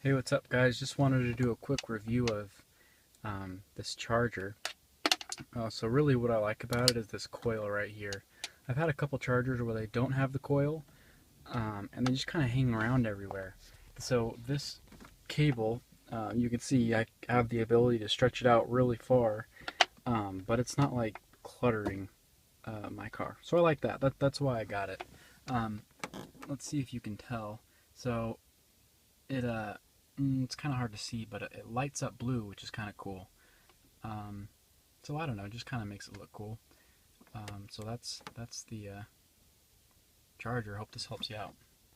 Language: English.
Hey, what's up guys? Just wanted to do a quick review of this charger. So really what I like about it is this coil right here. I've had a couple chargers where they don't have the coil and they just kind of hang around everywhere. So this cable, you can see I have the ability to stretch it out really far, but it's not like cluttering my car. So I like that. That's why I got it. Let's see if you can tell. So it's kind of hard to see, but it lights up blue, which is kind of cool. So I don't know, it just kind of makes it look cool. So that's the charger. Hope this helps you out.